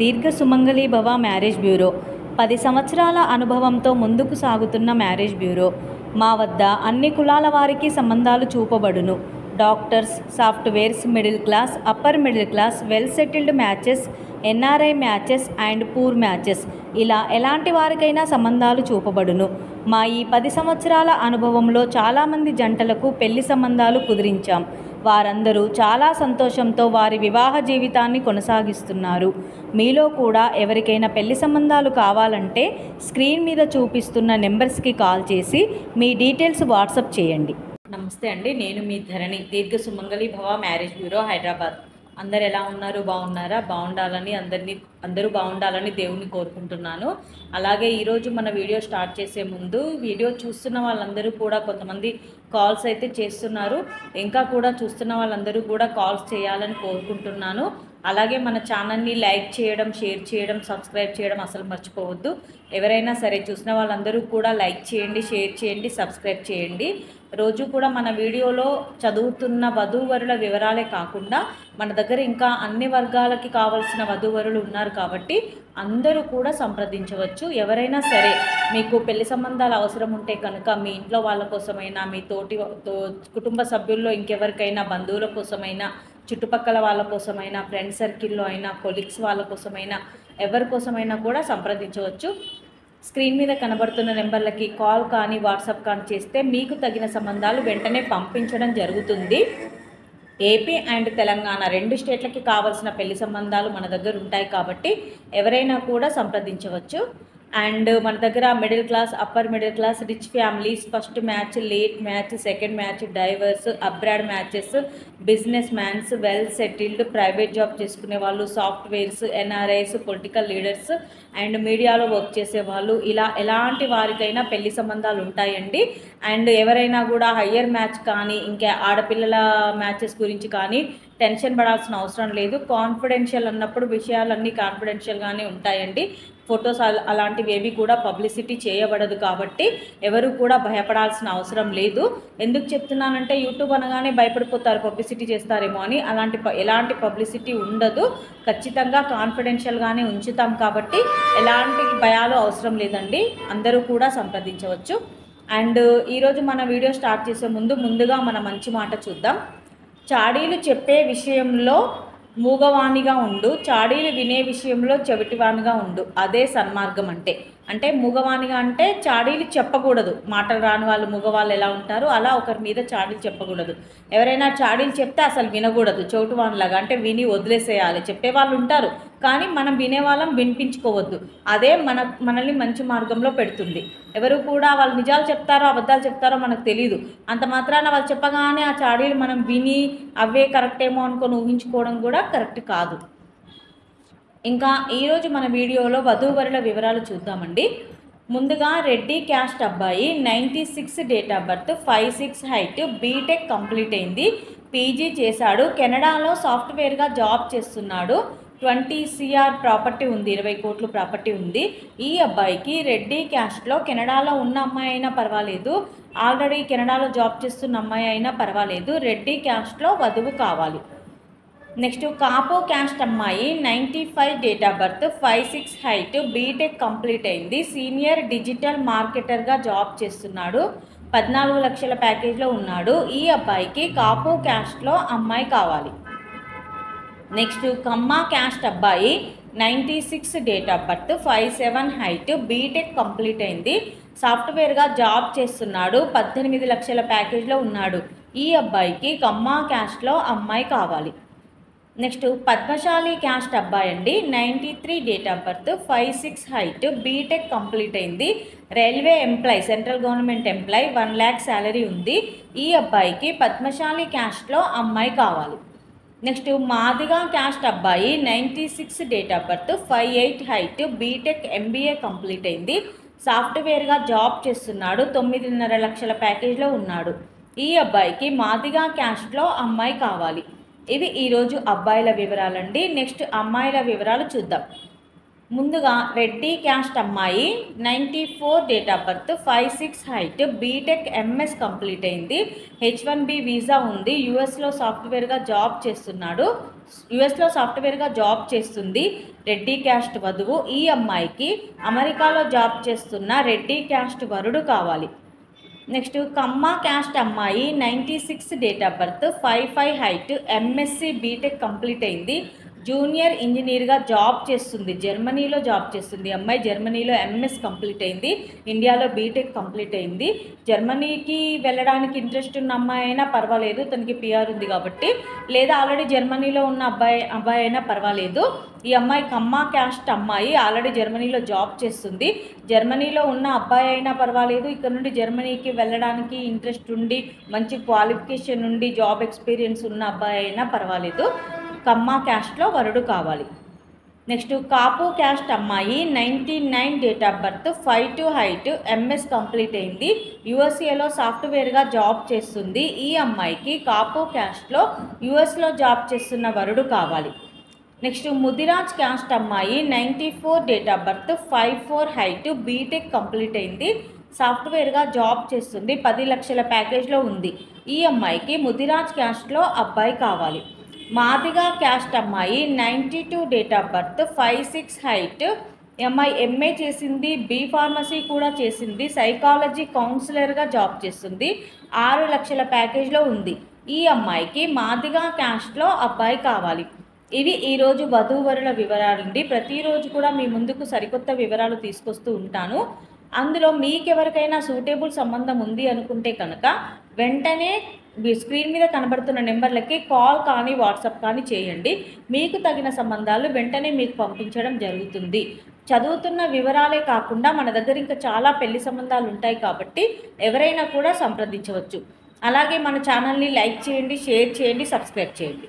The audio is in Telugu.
దీర్ఘ సుమంగళి భవ మ్యారేజ్ బ్యూరో 10 సంవత్సరాల అనుభవంతో ముందుకు సాగుతున్న మ్యారేజ్ బ్యూరో. మా వద్ద అన్ని కులాల వారికి సంబంధాలు చూపబడును. Doctors, softwares, middle class, upper middle class, well settled matches, NRI matches and poor matches, ఇలా ఎలాంటి వారికైనా సంబంధాలు చూపబడును. మా ఈ 10 సంవత్సరాల అనుభవంలో చాలామంది జంటలకు పెళ్లి సంబంధాలు కుదిరించాం. వారందరూ చాలా సంతోషంతో వారి వివాహ జీవితాన్ని కొనసాగిస్తున్నారు. మీలో కూడా ఎవరికైనా పెళ్లి సంబంధాలు కావాలంటే స్క్రీన్ మీద చూపిస్తున్న నెంబర్స్కి కాల్ చేసి మీ డీటెయిల్స్ వాట్సాప్ చేయండి. నమస్తే అండి, నేను మీ ధరణి, దీర్ఘ సుమంగళి భవ మ్యారేజ్ బ్యూరో, హైదరాబాద్. అందరు ఎలా ఉన్నారు? బాగున్నారా? బాగుండాలని అందరూ బాగుండాలని దేవుని కోరుకుంటున్నాను. అలాగే ఈరోజు మన వీడియో స్టార్ట్ చేసే ముందు వీడియో చూస్తున్న వాళ్ళందరూ కూడా కొంతమంది కాల్స్ అయితే చేస్తున్నారు. ఇంకా కూడా చూస్తున్న వాళ్ళందరూ కూడా కాల్స్ చేయాలని కోరుకుంటున్నాను. అలాగే మన ఛానల్ని లైక్ చేయడం, షేర్ చేయడం, సబ్స్క్రైబ్ చేయడం అసలు మర్చిపోవద్దు. ఎవరైనా సరే చూసిన వాళ్ళందరూ కూడా లైక్ చేయండి, షేర్ చేయండి, సబ్స్క్రైబ్ చేయండి. రోజు కూడా మన వీడియోలో చదువుతున్న వధూవరుల వివరాలే కాకుండా మన దగ్గర ఇంకా అన్ని వర్గాలకి కావాల్సిన వధూవరులు ఉన్నారు కాబట్టి అందరూ కూడా సంప్రదించవచ్చు. ఎవరైనా సరే మీకు పెళ్లి సంబంధాలు అవసరం ఉంటే కనుక మీ ఇంట్లో వాళ్ళ కోసమైనా, మీ కుటుంబ సభ్యుల్లో ఇంకెవరికైనా, బంధువుల కోసమైనా, చుట్టుపక్కల వాళ్ళ కోసమైనా, ఫ్రెండ్ సర్కిల్లో అయినా, కొలీగ్స్ వాళ్ళ కోసమైనా, ఎవరి కోసమైనా కూడా సంప్రదించవచ్చు. స్క్రీన్ మీద కనబడుతున్న నెంబర్లకి కాల్ కానీ వాట్సాప్ కానీ చేస్తే మీకు తగిన సంబంధాలు వెంటనే పంపించడం జరుగుతుంది. ఏపీ అండ్ తెలంగాణ 2 స్టేట్లకి కావాల్సిన పెళ్లి సంబంధాలు మన దగ్గర ఉంటాయి కాబట్టి ఎవరైనా కూడా సంప్రదించవచ్చు. అండ్ మన దగ్గర middle class, upper middle class, rich families, first match, late match, second match, divorce, abroad matches, business mans, well settled, private job చేసుకునే వాళ్ళు, softwares, NRIs, political leaders and మీడియాలో వర్క్ చేసే వాళ్ళు, ఇలా ఎలాంటి వారికైనా పెళ్లి సంబంధాలు ఉంటాయండి. అండ్ ఎవరైనా కూడా హయ్యర్ మ్యాచ్ కానీ ఇంకా ఆడపిల్లల మ్యాచెస్ గురించి కానీ టెన్షన్ పడాల్సిన అవసరం లేదు. కాన్ఫిడెన్షియల్ అన్నప్పుడు విషయాలన్నీ కాన్ఫిడెన్షియల్గానే ఉంటాయండి. ఫొటోస్ అలాంటివి ఏవి కూడా పబ్లిసిటీ చేయబడదు కాబట్టి ఎవరు కూడా భయపడాల్సిన అవసరం లేదు. ఎందుకు చెప్తున్నానంటే యూట్యూబ్ అనగానే భయపడిపోతారు, పబ్లిసిటీ చేస్తారేమో అని. ఎలాంటి పబ్లిసిటీ ఉండదు. ఖచ్చితంగా కాన్ఫిడెన్షియల్గానే ఉంచుతాం కాబట్టి ఎలాంటి భయాలు అవసరం లేదండి. అందరూ కూడా సంప్రదించవచ్చు. అండ్ ఈరోజు మన వీడియో స్టార్ట్ చేసే ముందుగా మన మంచి మాట చూద్దాం. చాడీలు చెప్పే విషయంలో మూగవాణిగా ఉండు, చాడీలు వినే విషయంలో చెవిటివానిగా ఉండు. అదే సన్మార్గం అంటే మూగవాణిగా అంటే చాడీలు చెప్పకూడదు. మాటలు రాని వాళ్ళు మూగవాళ్ళు ఎలా ఉంటారు అలా ఒకరి మీద చాడీలు చెప్పకూడదు. ఎవరైనా చాడీలు చెప్తే అసలు వినకూడదు. చోటువానిలాగా అంటే విని వదిలేసేయాలి. చెప్పేవాళ్ళు ఉంటారు కానీ మనం వినేవాళ్ళం వినిపించుకోవద్దు. అదే మనల్ని మంచి మార్గంలో పెడుతుంది. ఎవరు కూడా వాళ్ళు నిజాలు చెప్తారో అబద్ధాలు చెప్తారో మనకు తెలియదు. అంత మాత్రాన వాళ్ళు చెప్పగానే ఆ చాడీలు మనం విని అవే కరెక్టేమో అనుకొని ఊహించుకోవడం కూడా కరెక్ట్ కాదు. ఇంకా ఈరోజు మన వీడియోలో వధూవరుల వివరాలు చూద్దామండి. ముందుగా రెడ్డి క్యాస్ట్ అబ్బాయి, 96 date of birth, 5'6" height, BTech complete అయింది, పీజీ చేశాడు, కెనడాలో సాఫ్ట్వేర్గా జాబ్ చేస్తున్నాడు, 20 CR ప్రాపర్టీ ఉంది, 20 కోట్లు ప్రాపర్టీ ఉంది. ఈ అబ్బాయికి రెడ్డి క్యాస్ట్లో కెనడాలో ఉన్న అమ్మాయి అయినా పర్వాలేదు, ఆల్రెడీ కెనడాలో జాబ్ చేస్తున్న అమ్మాయి అయినా పర్వాలేదు, రెడ్డి క్యాస్ట్లో వధువు కావాలి. నెక్స్ట్ కాపో క్యాస్ట్ అమ్మాయి, 95 date of birth, 5'6" height, BTech complete అయింది, సీనియర్ డిజిటల్ మార్కెటర్గా జాబ్ చేస్తున్నాడు, 14 లక్షల ప్యాకేజ్లో ఉన్నాడు. ఈ అబ్బాయికి కాపో క్యాస్ట్లో అమ్మాయి కావాలి. నెక్స్ట్ కమ్మ క్యాస్ట్ అబ్బాయి, 96 date of birth, 5'7" height, BTech complete అయింది, సాఫ్ట్వేర్గా జాబ్ చేస్తున్నాడు, 18 లక్షల ప్యాకేజ్లో ఉన్నాడు. ఈ అబ్బాయికి కమ్మ క్యాస్ట్లో అమ్మాయి కావాలి. నెక్స్ట్ పద్మశాలి క్యాస్ట్ అబ్బాయి అండి, 93 date of birth, 5'6" height, BTech complete అయింది, railway employee, central government employee, 1 lakh salary ఉంది. ఈ అబ్బాయికి పద్మశాలి క్యాస్ట్లో అమ్మాయి కావాలి. నెక్స్ట్ మాదిగా క్యాస్ట్ అబ్బాయి, 96 date of birth, 5'8" height, BTech MBA complete అయింది, సాఫ్ట్వేర్గా జాబ్ చేస్తున్నాడు, 9.5 లక్షల ప్యాకేజ్లో ఉన్నాడు. ఈ అబ్బాయికి మాదిగా క్యాస్ట్లో అమ్మాయి కావాలి. ఇవి ఈరోజు అబ్బాయిల వివరాలండి. నెక్స్ట్ అమ్మాయిల వివరాలు చూద్దాం. ముందుగా రెడ్డి క్యాస్ట్ అమ్మాయి, 94 date of birth, 5'6" height, BTech MS complete అయింది, H1B వీసా ఉంది, యూఎస్లో సాఫ్ట్వేర్గా జాబ్ చేస్తున్నాడు, యుఎస్లో సాఫ్ట్వేర్గా జాబ్ చేస్తుంది రెడ్డి క్యాస్ట్ వధువు. ఈ అమ్మాయికి అమెరికాలో జాబ్ చేస్తున్న రెడ్డి క్యాస్ట్ వరుడు కావాలి. నెక్స్ట్ కమ్మ క్యాస్ట్ అమ్మాయి 96 date of birth, 5'5" height, MSc BTech complete అయింది, జూనియర్ ఇంజనీర్గా జాబ్ చేస్తుంది, జర్మనీలో జాబ్ చేస్తుంది. అమ్మాయి జర్మనీలో ఎంఎస్ కంప్లీట్ అయింది, ఇండియాలో బీటెక్ కంప్లీట్ అయింది. జర్మనీకి వెళ్ళడానికి ఇంట్రెస్ట్ ఉన్న అమ్మాయి అయినా పర్వాలేదు, తనకి పిఆర్ ఉంది కాబట్టి, లేదా ఆల్రెడీ జర్మనీలో ఉన్న అబ్బాయి అయినా పర్వాలేదు. ఈ అమ్మాయి కమ్మ క్యాస్ట్ అమ్మాయి ఆల్రెడీ జర్మనీలో జాబ్ చేస్తుంది. జర్మనీలో ఉన్న అబ్బాయి అయినా పర్వాలేదు, ఇక్కడ నుండి జర్మనీకి వెళ్ళడానికి ఇంట్రెస్ట్ ఉండి మంచి క్వాలిఫికేషన్ ఉండి జాబ్ ఎక్స్పీరియన్స్ ఉన్న అబ్బాయి అయినా పర్వాలేదు. కమ్మ క్యాస్ట్లో వరుడు కావాలి. నెక్స్ట్ కాపు క్యాస్ట్ అమ్మాయి 99 date of birth, 5'2" height, MS complete అయింది, యుఎస్ఏలో సాఫ్ట్వేర్గా జాబ్ చేస్తుంది. ఈ అమ్మాయికి కాపు క్యాస్ట్లో యుఎస్లో జాబ్ చేస్తున్న వరుడు కావాలి. నెక్స్ట్ ముదిరాజ్ క్యాస్ట్ అమ్మాయి 94 date of birth, 5'4" height, BTech complete అయింది, సాఫ్ట్వేర్గా జాబ్ చేస్తుంది, 10 లక్షల ప్యాకేజ్లో ఉంది. ఈ అమ్మాయికి ముదిరాజ్ క్యాస్ట్లో అబ్బాయి కావాలి. మాదిగా క్యాస్ట్ అమ్మాయి 92 డేట్ ఆఫ్ బర్త్, 5'6" హైట్, అమ్మాయి ఎంఏ చేసింది, బీ ఫార్మసీ కూడా చేసింది, సైకాలజీ కౌన్సిలర్గా జాబ్ చేస్తుంది, 6 లక్షల ప్యాకేజ్లో ఉంది. ఈ అమ్మాయికి మాదిగా క్యాస్ట్లో అబ్బాయి కావాలి. ఇవి ఈరోజు వధూవరుల వివరాలండి. ప్రతిరోజు కూడా మీ ముందుకు సరికొత్త వివరాలు తీసుకొస్తూ ఉంటాను. అందులో మీకెవరికైనా సూటేబుల్ సంబంధం ఉంది అనుకుంటే కనుక వెంటనే స్క్రీన్ మీద కనబడుతున్న నెంబర్లకి కాల్ కానీ వాట్సాప్ కానీ చేయండి. మీకు తగిన సంబంధాలు వెంటనే మీకు పంపించడం జరుగుతుంది. చదువుతున్న వివరాలే కాకుండా మన దగ్గర ఇంకా చాలా పెళ్లి సంబంధాలు ఉంటాయి కాబట్టి ఎవరైనా కూడా సంప్రదించవచ్చు. అలాగే మన ఛానల్ని లైక్ చేయండి, షేర్ చేయండి, సబ్స్క్రైబ్ చేయండి.